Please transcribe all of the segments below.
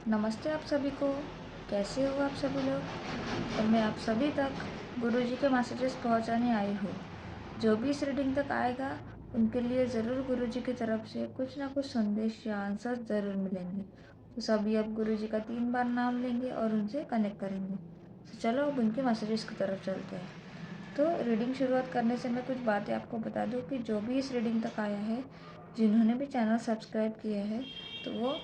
नमस्ते आप सभी को। कैसे हो आप सभी लोग। तो मैं आप सभी तक गुरुजी के मैसेजेस पहुंचाने आई हूँ। जो भी इस रीडिंग तक आएगा उनके लिए ज़रूर गुरुजी की तरफ से कुछ ना कुछ संदेश या आंसर ज़रूर मिलेंगे। तो सभी अब गुरुजी का 3 बार नाम लेंगे और उनसे कनेक्ट करेंगे। तो चलो अब उनके मैसेजेस की तरफ चलते हैं। तो रीडिंग शुरुआत करने से मैं कुछ बातें आपको बता दूं कि जो भी इस रीडिंग तक आया है, जिन्होंने भी चैनल सब्सक्राइब किया है, तो वो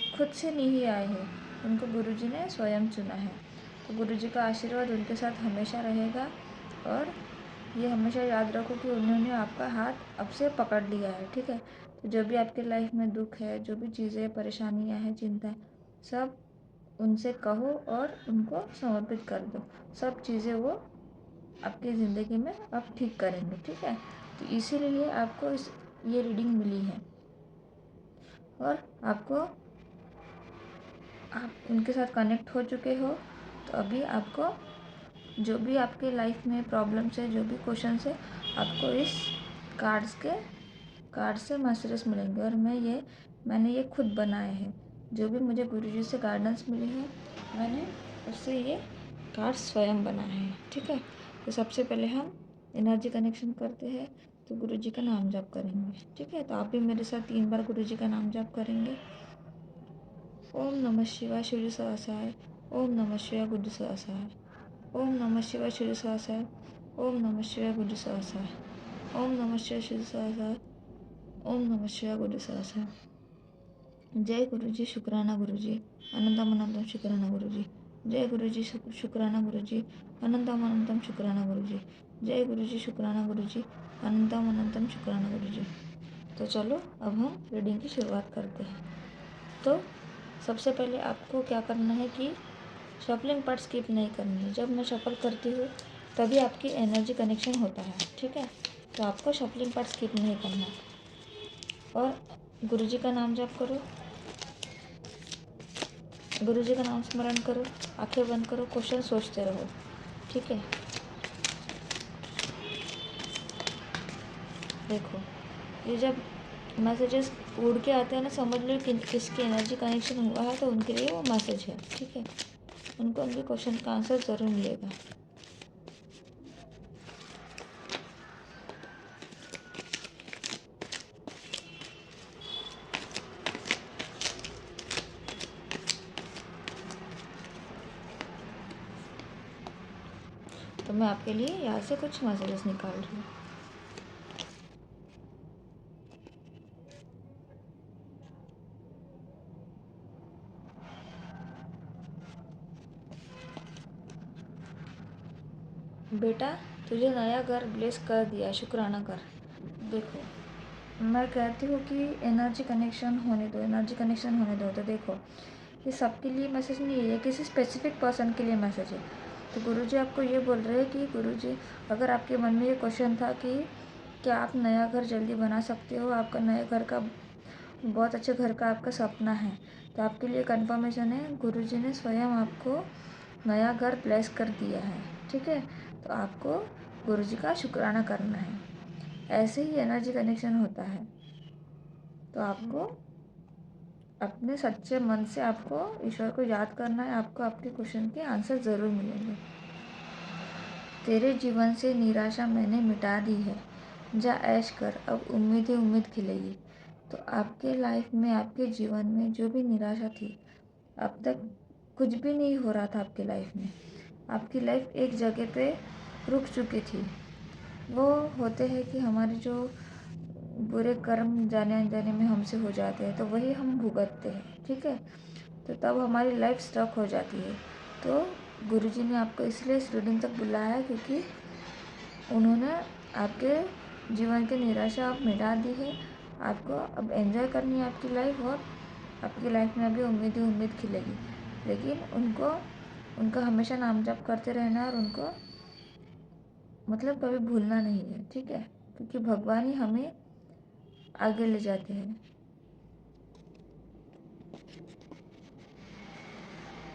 खुद से नहीं आए हैं, उनको गुरुजी ने स्वयं चुना है। तो गुरुजी का आशीर्वाद उनके साथ हमेशा रहेगा। और ये हमेशा याद रखो कि उन्होंने आपका हाथ अब से पकड़ लिया है, ठीक है। तो जो भी आपके लाइफ में दुख है, जो भी चीज़ें, परेशानियाँ हैं, चिंता है, सब उनसे कहो और उनको समर्पित कर दो। सब चीज़ें वो आपकी ज़िंदगी में आप ठीक करेंगे, ठीक है। तो इसीलिए आपको ये रीडिंग मिली है। और आपको आप उनके साथ कनेक्ट हो चुके हो। तो अभी आपको जो भी आपके लाइफ में प्रॉब्लम्स है, जो भी क्वेश्चंस है, आपको इस कार्ड से मैसेजेस मिलेंगे। और मैंने ये खुद बनाए हैं। जो भी मुझे गुरुजी से गाइडेंस मिली है, मैंने उससे ये कार्ड स्वयं बनाए हैं, ठीक है। तो सबसे पहले हम एनर्जी कनेक्शन करते हैं। तो गुरुजी का नाम जप करेंगे, ठीक है। तो आप भी मेरे साथ 3 बार गुरुजी का नाम जप करेंगे। ओम नमः शिवाय शिव सहसाय। ओम नमः शिवाय गुरु सहसाय। ओम नमः शिवाय शिव सहसाय। ओम नमः शिवाय गुरु सहसाय। ओम नमः शिवाय शिव सहसाय। ओम नमः शिवाय गुरु सहसाय। जय गुरुजी, शुक्राना गुरुजी, अनंतम अनंतम शुक्राना गुरुजी। जय गुरुजी, शुक्राना गुरुजी, अनंतम अनंतम शुक्राना गुरुजी। जय गुरुजी, शुक्राना गुरुजी, अनंतम अनंतम शुक्राना गुरुजी। तो चलो अब हम रीडिंग की शुरुआत करते हैं। तो सबसे पहले आपको क्या करना है कि शफलिंग पार्ट स्किप नहीं करनी है। जब मैं शफल करती हूँ तभी आपकी एनर्जी कनेक्शन होता है, ठीक है। तो आपको शफलिंग पार्ट स्किप नहीं करना। और गुरुजी का नाम जप करो, गुरुजी का नाम स्मरण करो, आंखें बंद करो, क्वेश्चन सोचते रहो, ठीक है। देखो, ये जब मैसेजेस उड़ के आते हैं ना, समझ लो कि किसकी एनर्जी कनेक्शन हुआ है, तो उनके लिए वो मैसेज है, ठीक है। उनको उनके क्वेश्चन का आंसर ज़रूर मिलेगा। तो मैं आपके लिए यहाँ से कुछ मैसेजेस निकाल रही हूँ। बेटा, तुझे नया घर ब्लेस कर दिया, शुक्राना कर। देखो, मैं कहती हूँ कि एनर्जी कनेक्शन होने दो, एनर्जी कनेक्शन होने दो। तो देखो, ये सबके लिए मैसेज नहीं है, ये किसी स्पेसिफिक पर्सन के लिए मैसेज है। तो गुरुजी आपको ये बोल रहे हैं कि गुरुजी, अगर आपके मन में ये क्वेश्चन था कि क्या आप नया घर जल्दी बना सकते हो, आपका नए घर का, बहुत अच्छे घर का आपका सपना है, तो आपके लिए कंफर्मेशन है, गुरुजी ने स्वयं आपको नया घर ब्लेस कर दिया है, ठीक है। तो आपको गुरुजी का शुक्राना करना है। ऐसे ही एनर्जी कनेक्शन होता है। तो आपको अपने सच्चे मन से आपको ईश्वर को याद करना है। आपको आपके क्वेश्चन के आंसर ज़रूर मिलेंगे। तेरे जीवन से निराशा मैंने मिटा दी है, जा ऐश कर, अब उम्मीद ही उम्मीद खिलेगी। तो आपके लाइफ में, आपके जीवन में जो भी निराशा थी, अब तक कुछ भी नहीं हो रहा था आपकी लाइफ में, आपकी लाइफ एक जगह पे रुक चुकी थी। वो होते हैं कि हमारे जो बुरे कर्म जाने अनजाने में हमसे हो जाते हैं, तो वही हम भुगतते हैं, ठीक है। तो तब हमारी लाइफ स्टक हो जाती है। तो गुरुजी ने आपको इसलिए इस रीडिंग तक बुलाया है क्योंकि उन्होंने आपके जीवन की निराशा अब मिटा दी है। आपको अब एंजॉय करनी है आपकी लाइफ, और आपकी लाइफ में अभी उम्मीद ही उम्मीद खिलेगी। लेकिन उनका हमेशा नाम जप करते रहना है, और उनको मतलब कभी भूलना नहीं है, ठीक है। क्योंकि भगवान ही हमें आगे ले जाते हैं।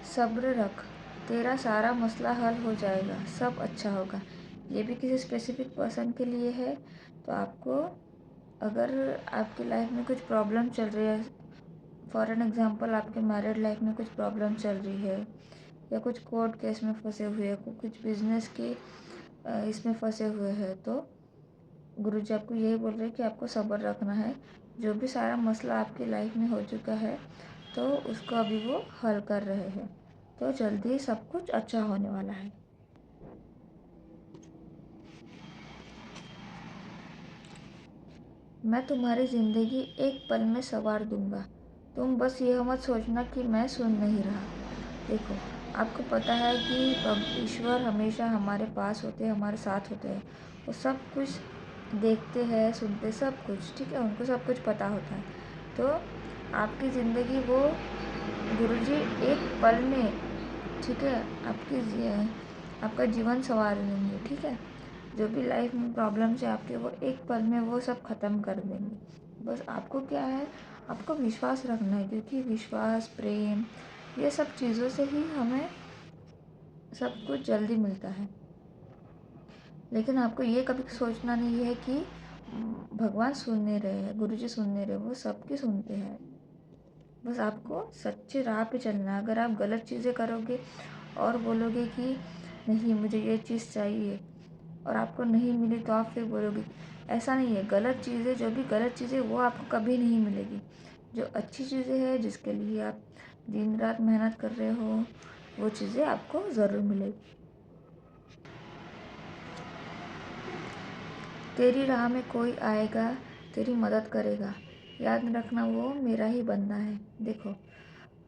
सब्र रख, तेरा सारा मसला हल हो जाएगा, सब अच्छा होगा। ये भी किसी स्पेसिफिक पर्सन के लिए है। तो आपको, अगर आपकी लाइफ में कुछ प्रॉब्लम चल रही है, फॉर एन एग्जांपल आपके मैरिड लाइफ में कुछ प्रॉब्लम चल रही है, या कुछ कोर्ट केस में फंसे हुए हैं, कुछ बिजनेस की इसमें फंसे हुए हैं, तो गुरुजी आपको यही बोल रहे हैं कि आपको सब्र रखना है। जो भी सारा मसला आपकी लाइफ में हो चुका है तो उसको अभी वो हल कर रहे हैं, तो जल्दी सब कुछ अच्छा होने वाला है। मैं तुम्हारी ज़िंदगी एक पल में संवार दूंगा, तुम बस यह मत सोचना कि मैं सुन नहीं रहा। देखो, आपको पता है कि ईश्वर हमेशा हमारे पास होते हैं, हमारे साथ होते हैं। वो सब कुछ देखते हैं, सुनते सब कुछ, ठीक है, उनको सब कुछ पता होता है। तो आपकी ज़िंदगी वो गुरुजी एक पल में, ठीक है, आपका जीवन संवार लेंगे, ठीक है। जो भी लाइफ में प्रॉब्लम्स है आपके, वो एक पल में वो सब ख़त्म कर देंगे। बस आपको क्या है, आपको विश्वास रखना है, क्योंकि विश्वास, प्रेम, ये सब चीज़ों से ही हमें सब कुछ जल्दी मिलता है। लेकिन आपको ये कभी सोचना नहीं है कि भगवान सुन नहीं रहे हैं, गुरुजी सुन नहीं रहे, वो सबकी सुनते हैं। बस आपको सच्चे राह पे चलना है। अगर आप गलत चीज़ें करोगे और बोलोगे कि नहीं मुझे ये चीज़ चाहिए, और आपको नहीं मिली, तो आप फिर बोलोगे, ऐसा नहीं है। गलत चीज़ें, जो भी गलत चीज़ें, वो आपको कभी नहीं मिलेगी। जो अच्छी चीज़ें हैं, जिसके लिए आप दिन रात मेहनत कर रहे हो, वो चीज़ें आपको ज़रूर मिलेगी। तेरी राह में कोई आएगा, तेरी मदद करेगा, याद रखना वो मेरा ही बंदा है। देखो,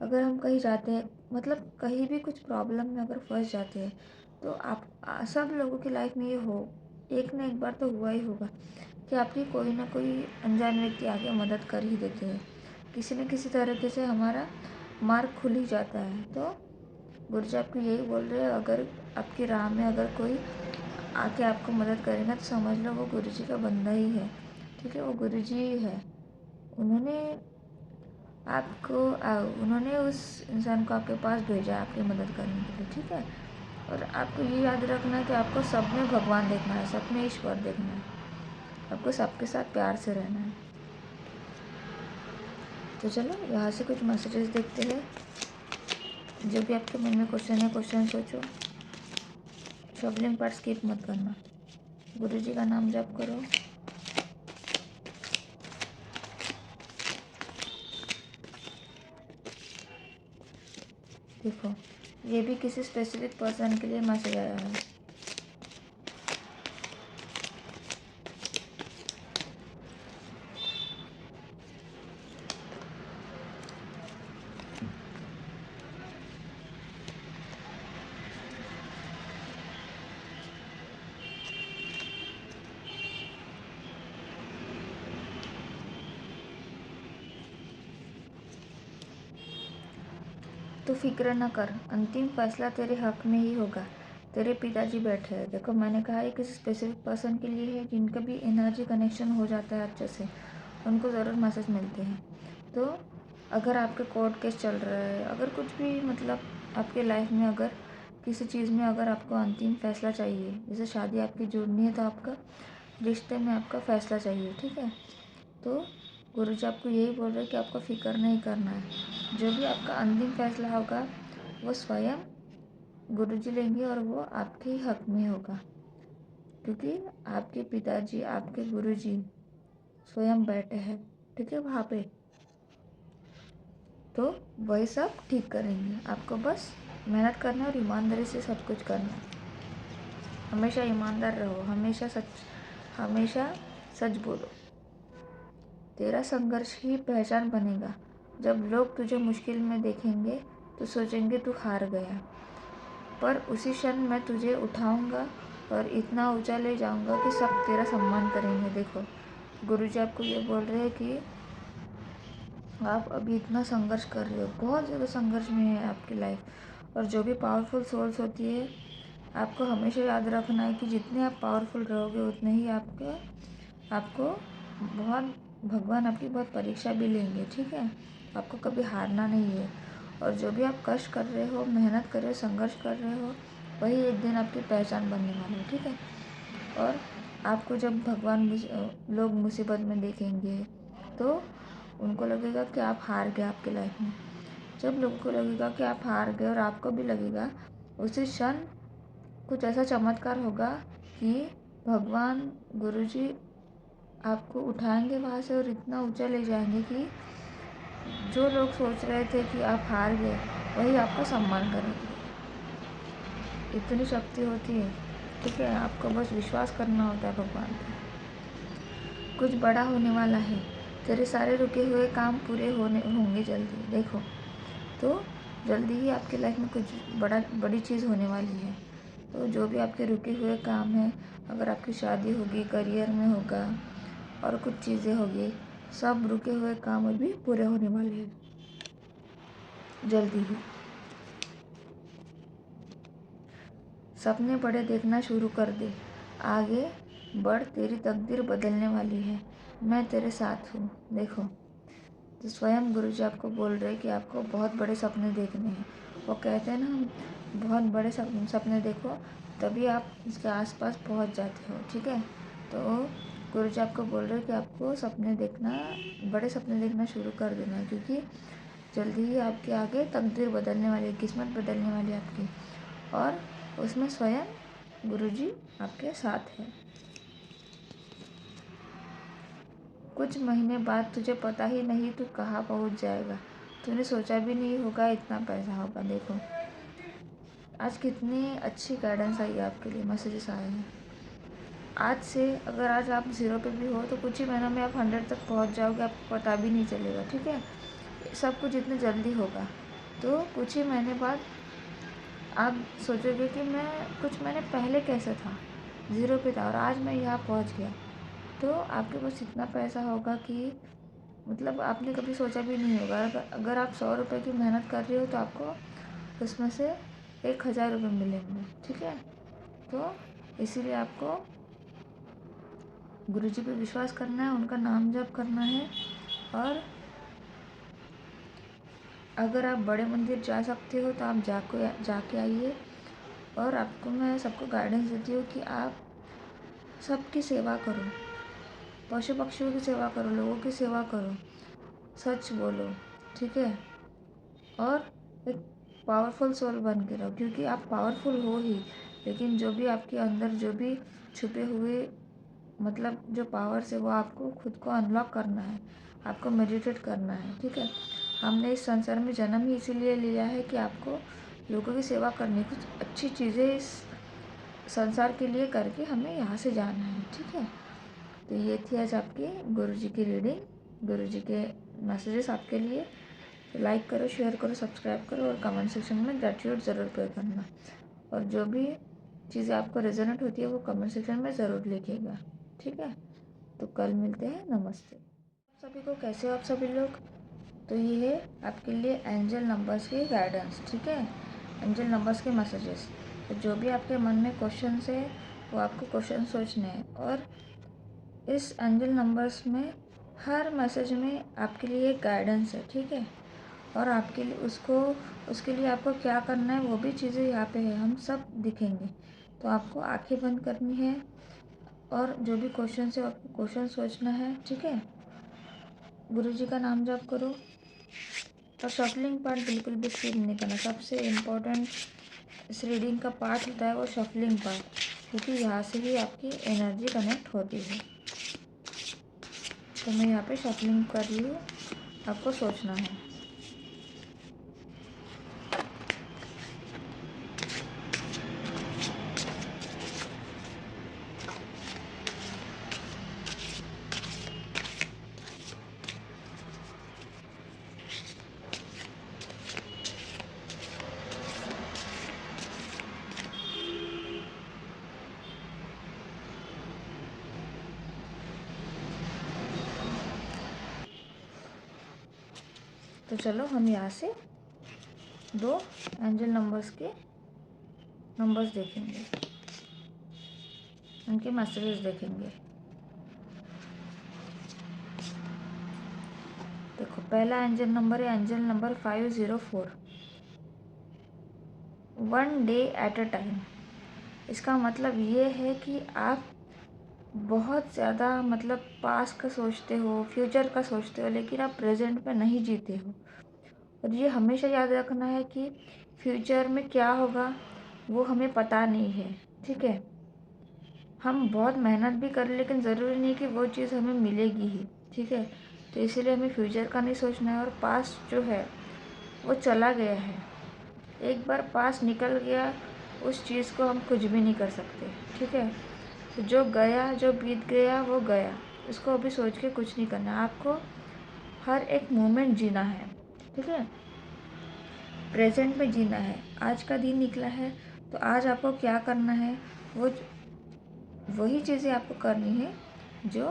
अगर हम कहीं जाते हैं, मतलब कहीं भी कुछ प्रॉब्लम में अगर फंस जाते हैं, तो सब लोगों की लाइफ में ये हो, एक ना एक बार तो हुआ ही होगा कि आपकी कोई ना कोई अनजान व्यक्ति आके मदद कर ही देते हैं। किसी न किसी तरीके से हमारा मार्ग खुल ही जाता है। तो गुरुजी आपको यही बोल रहे हैं, अगर आपकी राह में अगर कोई आके आपको मदद करेगा, तो समझ लो वो गुरुजी का बंदा ही है, ठीक है, वो गुरुजी ही है। उन्होंने उन्होंने उस इंसान को आपके पास भेजा आपकी मदद करने के लिए, ठीक है। और आपको ये याद रखना है कि आपको सब में भगवान देखना है, सब में ईश्वर देखना है, आपको सबके साथ प्यार से रहना है। तो चलो यहाँ से कुछ मैसेजेस देखते हैं। जो भी आपके मन में क्वेश्चन है, क्वेश्चन सोचो, शबलिंग पार्ट स्किप मत करना। गुरुजी का नाम जप करो। देखो, ये भी किसी स्पेसिफिक पर्सन के लिए मैसेज आया है। तो फिक्र न कर, अंतिम फैसला तेरे हक में ही होगा। तेरे पिताजी बैठे हैं। देखो, मैंने कहा ये किसी स्पेसिफिक पर्सन के लिए है, जिनका भी एनर्जी कनेक्शन हो जाता है अच्छे से, उनको ज़रूर मैसेज मिलते हैं। तो अगर आपके कोर्ट केस चल रहा है, अगर कुछ भी, मतलब आपके लाइफ में अगर किसी चीज़ में अगर आपको अंतिम फैसला चाहिए, जैसे शादी आपकी जुड़नी है, तो आपका रिश्ते में आपका फैसला चाहिए, ठीक है। तो गुरुजी आपको यही बोल रहे हैं कि आपको फिक्र नहीं करना है। जो भी आपका अंतिम फैसला होगा, वो स्वयं गुरुजी लेंगे, और वो आपके ही हक में होगा, क्योंकि आपके पिताजी, आपके गुरुजी स्वयं बैठे हैं, ठीक है, वहाँ पे। तो वही सब ठीक करेंगे। आपको बस मेहनत करना और ईमानदारी से सब कुछ करना। हमेशा ईमानदार रहो, हमेशा सच बोलो। तेरा संघर्ष ही पहचान बनेगा। जब लोग तुझे मुश्किल में देखेंगे तो सोचेंगे तू हार गया, पर उसी क्षण मैं तुझे उठाऊंगा और इतना ऊंचा ले जाऊंगा कि सब तेरा सम्मान करेंगे। देखो, गुरुजी आपको ये बोल रहे हैं कि आप अभी इतना संघर्ष कर रहे हो, बहुत ज़्यादा संघर्ष में है आपकी लाइफ। और जो भी पावरफुल सोल्स होती है, आपको हमेशा याद रखना है कि जितने आप पावरफुल रहोगे, उतने ही आपको बहुत भगवान आपकी बहुत परीक्षा भी लेंगे, ठीक है। आपको कभी हारना नहीं है। और जो भी आप कष्ट कर रहे हो, मेहनत कर रहे हो, संघर्ष कर रहे हो, वही एक दिन आपकी पहचान बनने वाली है, ठीक है। और आपको जब भगवान लोग मुसीबत में देखेंगे, तो उनको लगेगा कि आप हार गए आपके लाइफ में। जब लोगों को लगेगा कि आप हार गए और आपको भी लगेगा, उसी क्षण कुछ ऐसा चमत्कार होगा कि भगवान गुरुजी आपको उठाएंगे वहाँ से और इतना ऊंचा ले जाएंगे कि जो लोग सोच रहे थे कि आप हार गए वही आपका सम्मान करेंगे। इतनी शक्ति होती है। ठीक है, आपको बस विश्वास करना होता है भगवान पे। कुछ बड़ा होने वाला है, तेरे सारे रुके हुए काम पूरे होंगे जल्दी। देखो, तो जल्दी ही आपकी लाइफ में कुछ बड़ी चीज़ होने वाली है। तो जो भी आपके रुके हुए काम हैं, अगर आपकी शादी होगी, करियर में होगा और कुछ चीज़ें होगी, सब रुके हुए काम अभी पूरे होने वाले हैं जल्दी ही। सपने बड़े देखना शुरू कर दे, आगे बढ़, तेरी तकदीर बदलने वाली है, मैं तेरे साथ हूँ। देखो, तो स्वयं गुरुजी आपको बोल रहे कि आपको बहुत बड़े सपने देखने हैं। वो कहते हैं ना, हम बहुत बड़े सपने देखो तभी आप इसके आसपास पहुंच जाते हो। ठीक है, तो गुरुजी आपको बोल रहे कि आपको बड़े सपने देखना शुरू कर देना है, क्योंकि जल्दी ही आपके आगे तकदीर बदलने वाली है, किस्मत बदलने वाली है आपकी, और उसमें स्वयं गुरुजी आपके साथ है। कुछ महीने बाद तुझे पता ही नहीं तू कहाँ पहुँच जाएगा, तूने सोचा भी नहीं होगा इतना पैसा होगा। देखो, आज कितनी अच्छी गाइडेंस आई है आपके लिए, मैसेजेस आए हैं। आज से अगर आज आप 0 पे भी हो तो कुछ ही महीनों में आप 100 तक पहुँच जाओगे, आपको पता भी नहीं चलेगा। ठीक है, सब कुछ इतने जल्दी होगा। तो कुछ ही महीने बाद आप सोचोगे कि मैं कुछ महीने पहले कैसे था, 0 पे था और आज मैं यहाँ पहुँच गया। तो आपके पास इतना पैसा होगा कि मतलब आपने कभी सोचा भी नहीं होगा। अगर आप 100 रुपये की मेहनत कर रहे हो तो आपको उसमें से 1000 रुपये मिलेंगे। ठीक है, तो इसीलिए आपको गुरुजी पे विश्वास करना है, उनका नाम जप करना है। और अगर आप बड़े मंदिर जा सकते हो तो आप जाके आइए। और आपको मैं सबको गाइडेंस देती हूँ कि आप सबकी सेवा करो, पशु पक्षियों की सेवा करो, लोगों की सेवा करो, सच बोलो। ठीक है, और एक पावरफुल सोल बन के रहो, क्योंकि आप पावरफुल हो ही, लेकिन जो भी आपके अंदर जो भी छुपे हुए मतलब जो पावर्स है वो आपको खुद को अनलॉक करना है, आपको मेडिटेट करना है। ठीक है, हमने इस संसार में जन्म ही इसीलिए लिया है कि आपको लोगों की सेवा करनी, कुछ अच्छी चीज़ें इस संसार के लिए करके हमें यहाँ से जाना है। ठीक है, तो ये थी आज आपकी गुरुजी की रीडिंग, गुरुजी के मैसेजेस आपके लिए। तो लाइक करो, शेयर करो, सब्सक्राइब करो और कमेंट सेक्शन में ग्रेटिट्यूड ज़रूर पे करना। और जो भी चीज़ें आपको रेजोनेट होती है वो कमेंट सेक्शन में ज़रूर लिखिएगा। ठीक है, तो कल मिलते हैं। नमस्ते सभी को, कैसे हो आप सभी लोग। तो ये है आपके लिए एंजल नंबर्स की गाइडेंस। ठीक है, एंजल नंबर्स के मैसेजेस। तो जो भी आपके मन में क्वेश्चन है वो आपको क्वेश्चन सोचने हैं, और इस एंजल नंबर्स में हर मैसेज में आपके लिए एक गाइडेंस है। ठीक है, और आपके लिए उसके लिए आपको क्या करना है वो भी चीज़ें यहाँ पे है, हम सब दिखेंगे। तो आपको आंखें बंद करनी है और जो भी क्वेश्चन है आपको क्वेश्चन सोचना है। ठीक है, गुरुजी का नाम जप करो और शफलिंग पार्ट बिल्कुल भी स्किप नहीं करना। सबसे इम्पोर्टेंट इस रीडिंग का पार्ट होता है वो शफलिंग पार्ट, क्योंकि यहाँ से ही आपकी एनर्जी कनेक्ट होती है। तो मैं यहाँ पे शफलिंग कर रही हूँ, आपको सोचना है। तो चलो हम यहाँ से 2 एंजल नंबर्स के नंबर्स देखेंगे, उनके मैसेजेस देखेंगे। देखो, पहला एंजल नंबर है angel number 504, 1 day at a time. इसका मतलब ये है कि आप बहुत ज़्यादा मतलब पास्ट का सोचते हो, फ्यूचर का सोचते हो, लेकिन आप प्रेजेंट में नहीं जीते हो। और ये हमेशा याद रखना है कि फ्यूचर में क्या होगा वो हमें पता नहीं है, ठीक है। हम बहुत मेहनत भी करें लेकिन ज़रूरी नहीं कि वो चीज़ हमें मिलेगी ही, ठीक है। तो इसीलिए हमें फ्यूचर का नहीं सोचना है। और पास्ट जो है वो चला गया है, एक बार पास्ट निकल गया, उस चीज़ को हम कुछ भी नहीं कर सकते, ठीक है। तो जो गया, जो बीत गया वो गया, उसको अभी सोच के कुछ नहीं करना है। आपको हर एक मोमेंट जीना है, ठीक है। प्रेजेंट में जीना है। आज का दिन निकला है तो आज आपको क्या करना है, वो वही चीज़ें आपको करनी है जो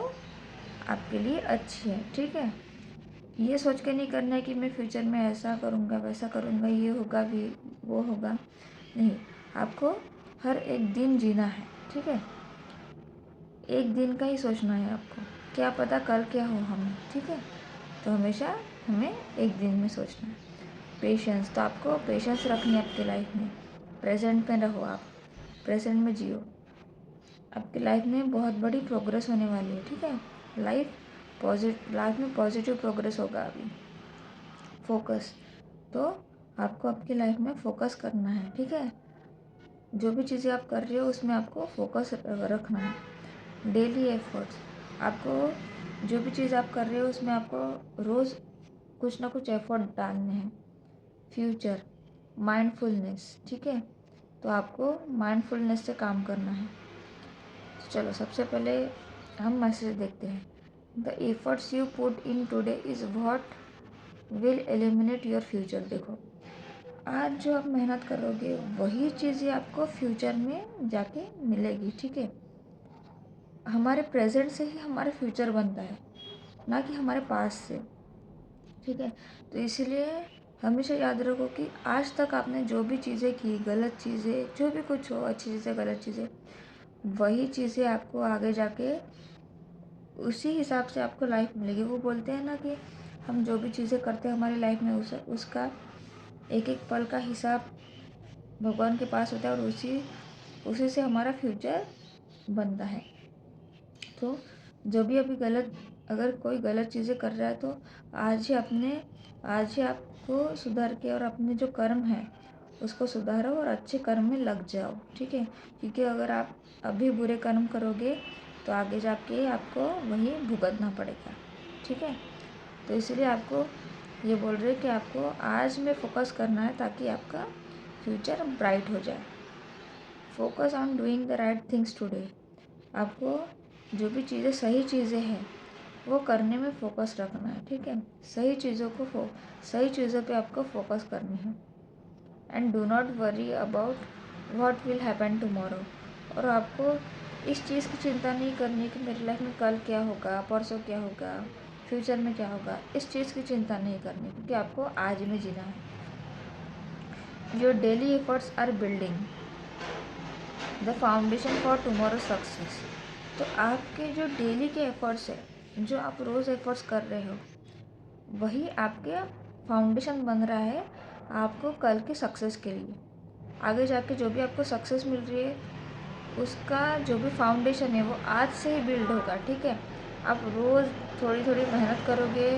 आपके लिए अच्छी है, ठीक है। ये सोच के नहीं करना है कि मैं फ्यूचर में ऐसा करूँगा, वैसा करूँगा, ये होगा भी, वो होगा, नहीं। आपको हर एक दिन जीना है, ठीक है। एक दिन का ही सोचना है आपको, क्या पता कल क्या हो हमें, ठीक है। तो हमेशा हमें एक दिन में सोचना है। पेशेंस, तो आपको पेशेंस रखनी है आपकी लाइफ में। प्रेजेंट में रहो, आप प्रेजेंट में जियो। आपकी लाइफ में बहुत बड़ी प्रोग्रेस होने वाली है, ठीक है। लाइफ में पॉजिटिव प्रोग्रेस होगा अभी। फोकस, तो आपको आपकी लाइफ में फोकस करना है, ठीक है। जो भी चीज़ें आप कर रहे हो उसमें आपको फोकस रखना है। डेली एफर्ट्स, आपको जो भी चीज़ आप कर रहे हो उसमें आपको रोज़ कुछ ना कुछ एफर्ट डालने हैं। फ्यूचर, माइंडफुलनेस, ठीक है। तो आपको माइंडफुलनेस से काम करना है। तो चलो सबसे पहले हम मैसेज देखते हैं। The efforts you put in today is what will eliminate your future. देखो, आज जो आप मेहनत करोगे वही चीज़ें आपको फ्यूचर में जाके मिलेगी, ठीक है। हमारे प्रेजेंट से ही हमारा फ्यूचर बनता है, ना कि हमारे पास से, ठीक है। तो इसीलिए हमेशा याद रखो कि आज तक आपने जो भी चीज़ें की, गलत चीज़ें, जो भी कुछ हो, अच्छी चीज़ें, गलत चीज़ें, वही चीज़ें आपको आगे जाके उसी हिसाब से आपको लाइफ मिलेगी। वो बोलते हैं ना कि हम जो भी चीज़ें करते हैं हमारी लाइफ में उसका एक एक पल का हिसाब भगवान के पास होता है, और उसी से हमारा फ्यूचर बनता है। तो जो भी अभी अगर कोई गलत चीज़ें कर रहा है तो आज ही आपको सुधार के और अपने जो कर्म है उसको सुधारो और अच्छे कर्म में लग जाओ, ठीक है। क्योंकि अगर आप अभी बुरे कर्म करोगे तो आगे जाके आपको वही भुगतना पड़ेगा, ठीक है। तो इसलिए आपको ये बोल रहे हैं कि आपको आज में फोकस करना है ताकि आपका फ्यूचर ब्राइट हो जाए। Focus on doing the right things today, आपको जो भी चीज़ें सही चीज़ें हैं वो करने में फोकस रखना है, ठीक है। सही चीज़ों पे आपको फोकस करनी है। And do not worry about what will happen tomorrow, और आपको इस चीज़ की चिंता नहीं करनी कि मेरी लाइफ में कल क्या होगा, परसों क्या होगा, फ्यूचर में क्या होगा। इस चीज़ की चिंता नहीं करनी, क्योंकि आपको आज में जीना है। Your daily efforts are building the foundation for tomorrow success. तो आपके जो डेली के एफर्ट्स है, जो आप रोज़ एफर्ट्स कर रहे हो, वही आपके फाउंडेशन बन रहा है आपको कल के सक्सेस के लिए। आगे जाके जो भी आपको सक्सेस मिल रही है उसका जो भी फाउंडेशन है वो आज से ही बिल्ड होगा, ठीक है। आप रोज़ थोड़ी थोड़ी मेहनत करोगे,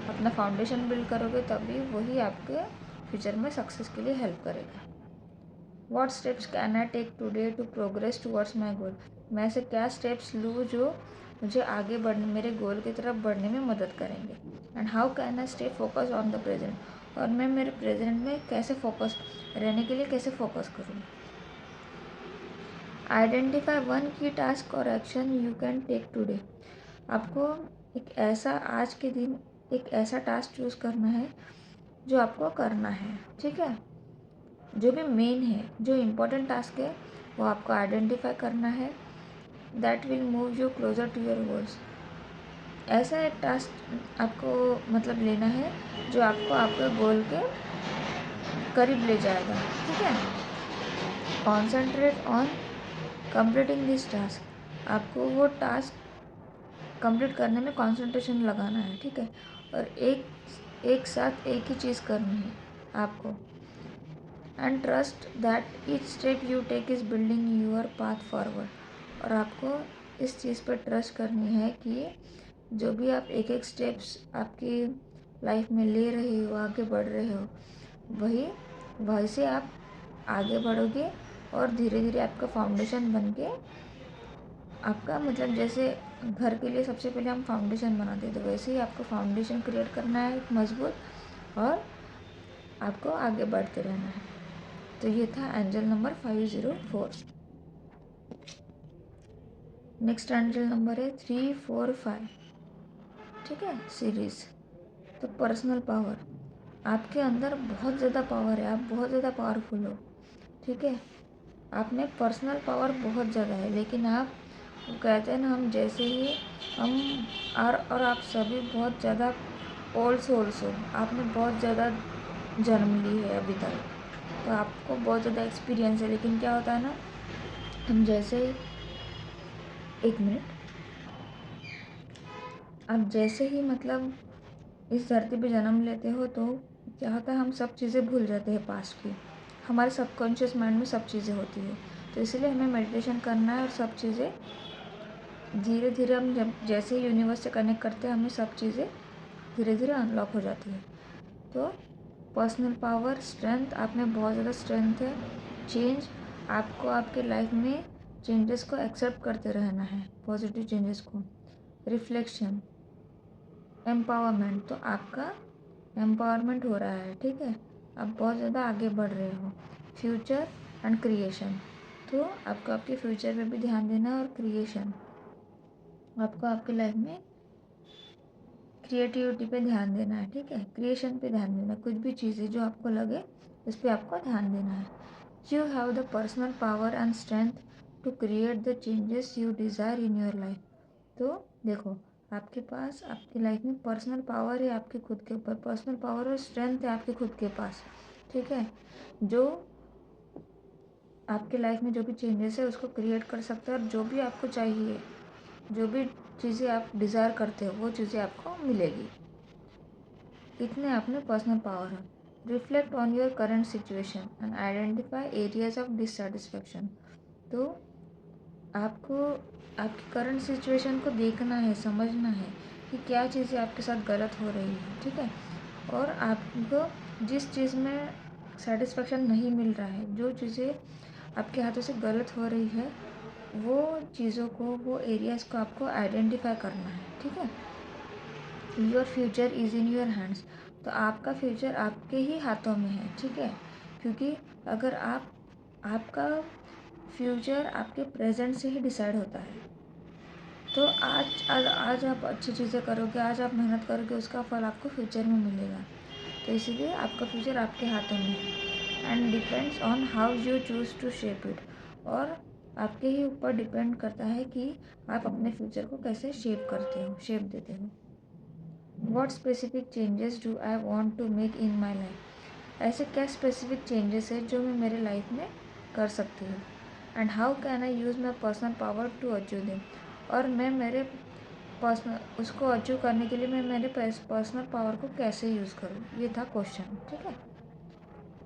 अपना फाउंडेशन बिल्ड करोगे, तभी वही आपके फ्यूचर में सक्सेस के लिए हेल्प करेगा। What steps can I take today to progress towards my goal. मैं ऐसे क्या स्टेप्स लूँ जो मुझे आगे बढ़ने, मेरे गोल की तरफ बढ़ने में मदद करेंगे। And how can I stay focus on the present, और मैं मेरे प्रेजेंट में कैसे फोकस रहने के लिए कैसे फोकस करूँ। आइडेंटिफाई वन की टास्क और action you can take today. आपको आज के दिन एक ऐसा टास्क चूज़ करना है जो आपको करना है, ठीक है। जो भी मेन है, जो इम्पोर्टेंट टास्क है वो आपको आइडेंटिफाई करना है। That will move you closer to your goals. ऐसा एक टास्क आपको मतलब लेना है जो आपको आपके गोल के करीब ले जाएगा, ठीक है। Concentrate on completing this task, आपको वो टास्क कंप्लीट करने में कंसंट्रेशन लगाना है, ठीक है। और एक साथ एक ही चीज़ करनी है आपको। And trust that each step you take is building your path forward, और आपको इस चीज़ पर ट्रस्ट करनी है कि जो भी आप एक एक स्टेप्स आपकी लाइफ में ले रहे हो, आगे बढ़ रहे हो, वही से आप आगे बढ़ोगे और धीरे धीरे आपका फाउंडेशन बन के आपका मतलब जैसे घर के लिए सबसे पहले हम फाउंडेशन बनाते हैं, तो वैसे ही आपको फाउंडेशन क्रिएट करना है एक मजबूत, और आपको आगे बढ़ते रहना है। तो ये था angel number 504। Next angel number है 345। ठीक है, सीरीज। तो पर्सनल पावर, आपके अंदर बहुत ज़्यादा पावर है, आप बहुत ज़्यादा पावरफुल हो। ठीक है, आप में पर्सनल पावर बहुत ज़्यादा है, लेकिन आप कहते हैं ना, हम जैसे ही हम और आप सभी बहुत ज़्यादा ओल्ड सोल्स हो, आपने बहुत ज़्यादा जन्म ली है अभी तक, तो आपको बहुत ज़्यादा एक्सपीरियंस है। लेकिन क्या होता है ना, हम जैसे एक मिनट, आप जैसे ही मतलब इस धरती पे जन्म लेते हो, तो क्या होता है, हम सब चीज़ें भूल जाते हैं पास्ट की। हमारे सबकॉन्शियस माइंड में सब चीज़ें होती है, तो इसलिए हमें मेडिटेशन करना है, और सब चीज़ें धीरे धीरे हम जब जैसे ही यूनिवर्स से कनेक्ट करते हैं, हमें सब चीज़ें धीरे धीरे अनलॉक हो जाती है। तो पर्सनल पावर, स्ट्रेंथ, आप में बहुत ज़्यादा स्ट्रेंथ है। चेंज, आपको आपके लाइफ में चेंजेस को एक्सेप्ट करते रहना है, पॉजिटिव चेंजेस को। रिफ्लेक्शन, एम्पावरमेंट, तो आपका एम्पावरमेंट हो रहा है। ठीक है, आप बहुत ज़्यादा आगे बढ़ रहे हो। फ्यूचर एंड क्रिएशन, तो आपको आपके फ्यूचर पे भी ध्यान देना, और क्रिएशन, आपको आपकी लाइफ में क्रिएटिविटी पे ध्यान देना है। ठीक है, क्रिएशन पे ध्यान देना, कुछ भी चीज़ें जो आपको लगे उस पर आपको ध्यान देना है। You have the personal power and strength to create the changes you desire in your life. तो देखो, आपके पास आपकी लाइफ में पर्सनल पावर है, आपके खुद के ऊपर पर्सनल पावर और स्ट्रेंथ है आपके खुद के पास। ठीक है, जो आपके लाइफ में जो भी चेंजेस है उसको क्रिएट कर सकते हैं, और जो भी आपको चाहिए, जो भी चीज़ें आप डिज़ायर करते हो, वो चीज़ें आपको मिलेगी। इतने आप में पर्सनल पावर है। Reflect on your current situation and identify areas of dissatisfaction. तो आपको आपकी करंट सिचुएशन को देखना है, समझना है कि क्या चीज़ें आपके साथ गलत हो रही है। ठीक है, और आपको जिस चीज़ में सेटिस्फेक्शन नहीं मिल रहा है, जो चीज़ें आपके हाथों से गलत हो रही है, वो चीज़ों को, वो एरियाज़ को आपको आइडेंटिफाई करना है। ठीक है, your future is in your hands, तो आपका फ्यूचर आपके ही हाथों में है। ठीक है, क्योंकि अगर आपका फ्यूचर आपके प्रेजेंट से ही डिसाइड होता है। तो आज आप अच्छी चीज़ें करोगे, आज आप मेहनत करोगे, उसका फल आपको फ्यूचर में मिलेगा। तो इसीलिए आपका फ्यूचर आपके हाथों में है, and depends on how you choose to shape it, और आपके ही ऊपर डिपेंड करता है कि आप अपने फ्यूचर को कैसे शेप करते हो, शेप देते हो। What specific changes do I want to make in my life, ऐसे क्या स्पेसिफिक चेंजेस है जो मैं मेरे लाइफ में कर सकती हूँ। And how can I use my personal power to achieve them, और मैं मेरे पर्सनल उसको अचीव करने के लिए मैं मेरे पर्सनल पावर को कैसे यूज़ करूँ, ये था क्वेश्चन। ठीक है,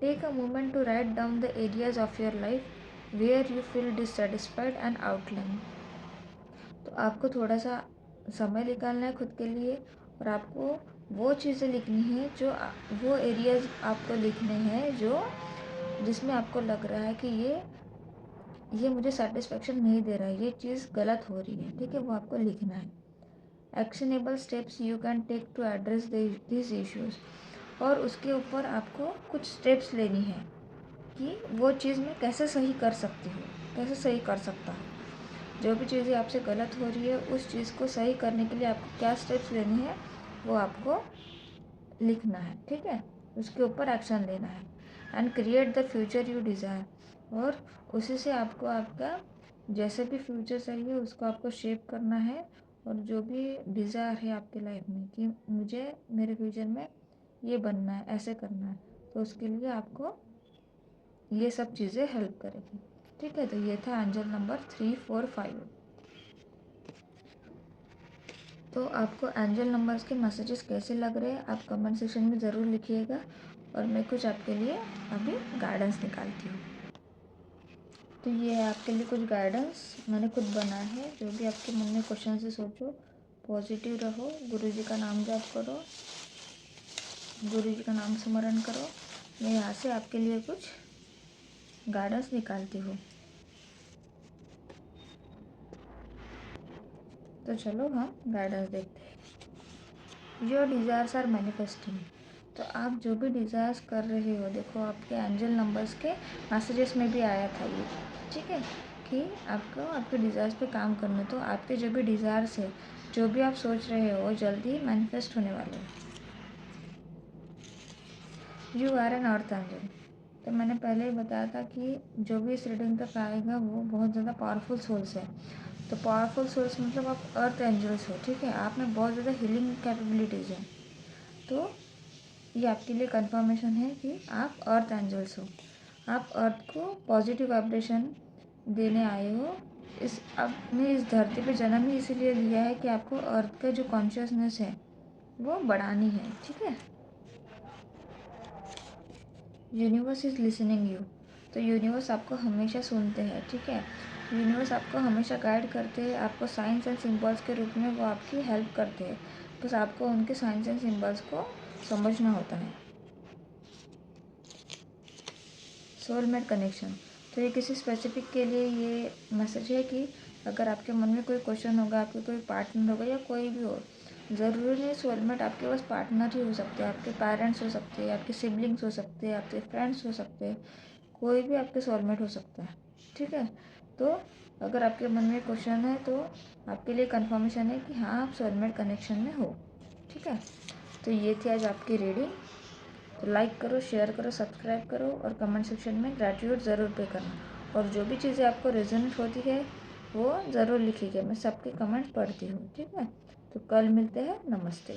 take a moment to write down the areas of your life where you feel dissatisfied and outline. तो आपको थोड़ा सा समय निकालना है खुद के लिए, और आपको वो चीज़ें लिखनी है, जो वो एरियाज आपको लिखने हैं जो जिसमें आपको लग रहा है कि ये मुझे सेटिस्फेक्शन नहीं दे रहा है, ये चीज़ गलत हो रही है। ठीक है, वो आपको लिखना है। Actionable steps you can take to address this issues, और उसके ऊपर आपको कुछ स्टेप्स लेनी है कि वो चीज़ मैं कैसे सही कर सकती हूँ, कैसे सही कर सकता हूँ। जो भी चीज़ें आपसे गलत हो रही है, उस चीज़ को सही करने के लिए आपको क्या स्टेप्स लेने हैं, वो आपको लिखना है। ठीक है, उसके ऊपर एक्शन लेना है। And create the future you desire, और उसी से आपको आपका जैसे भी फ्यूचर चाहिए उसको आपको शेप करना है, और जो भी डिज़ायर है आपके लाइफ में कि मुझे मेरे फ्यूचर में ये बनना है, ऐसे करना है, तो उसके लिए आपको ये सब चीज़ें हेल्प करेगी। ठीक है, तो ये था एंजल नंबर 345। तो आपको एंजल नंबर्स के मैसेजेस कैसे लग रहे हैं, आप कमेंट सेक्शन में ज़रूर लिखिएगा, और मैं कुछ आपके लिए अभी गाइडेंस निकालती हूँ। तो ये है आपके लिए कुछ गाइडेंस मैंने खुद बनाया है। जो भी आपके मन में क्वेश्चन से सोचो, पॉजिटिव रहो, गुरुजी का नाम जाप करो, गुरुजी का नाम स्मरण करो। मैं यहाँ से आपके लिए कुछ गाइडेंस निकालती हूँ। तो चलो हम गाइडेंस देखते हैं। Your desires are manifesting. तो आप जो भी डिज़ायर्स कर रहे हो, देखो आपके एंजल नंबर्स के मैसेजेस में भी आया था ये, ठीक है, कि आपको आपके डिज़ायर्स पे काम करना। तो आपके जो भी डिज़ायर्स है, जो भी आप सोच रहे हो, वो जल्दी मैनिफेस्ट होने वाले हैं। You are an earth angel. तो मैंने पहले ही बताया था कि जो भी इस रीडिंग तक आएगा वो बहुत ज़्यादा पावरफुल सोल्स है। तो पावरफुल सोल्स मतलब आप अर्थ एंजल्स हो, ठीक है, आप में बहुत ज़्यादा हीलिंग कैपेबिलिटीज़ हैं। तो ये आपके लिए कंफर्मेशन है कि आप अर्थ एंजल्स हो। आप अर्थ को पॉजिटिव वाइब्रेशन देने आए हो। इस आपने इस धरती पे जन्म ही इसीलिए लिया है कि आपको अर्थ का जो कॉन्शियसनेस है वो बढ़ानी है, ठीक है। Universe is listening you. तो यूनिवर्स आपको हमेशा सुनते हैं, ठीक है। यूनिवर्स आपको हमेशा गाइड करते हैं, आपको साइंस एंड सिंबल्स के रूप में वो आपकी हेल्प करते हैं। बस आपको उनके साइंस एंड सिंबल्स को समझना होता है। Soulmate connection. तो ये किसी स्पेसिफिक के लिए ये मैसेज है कि अगर आपके मन में कोई क्वेश्चन होगा, आपके कोई पार्टनर होगा या कोई भी हो, ज़रूरी नहीं सोलमेट आपके पास पार्टनर ही हो सकते हैं, आपके पेरेंट्स हो सकते हैं, आपके सिबलिंग्स हो सकते हैं, आपके फ्रेंड्स हो सकते हैं, कोई भी आपके सोलमेट हो सकता है, ठीक है। तो अगर आपके मन में क्वेश्चन है तो आपके लिए कंफर्मेशन है कि हाँ, आप सोलमेट कनेक्शन में हो, ठीक है। तो ये थी आज आपकी रीडिंग। तो लाइक करो, शेयर करो, सब्सक्राइब करो और कमेंट सेक्शन में ग्रैटिट्यूड ज़रूर पे करना। और जो भी चीज़ें आपको रेजोनेट होती है वो ज़रूर लिखिएगा, मैं सबके कमेंट पढ़ती हूँ, ठीक है। तो कल मिलते हैं, नमस्ते।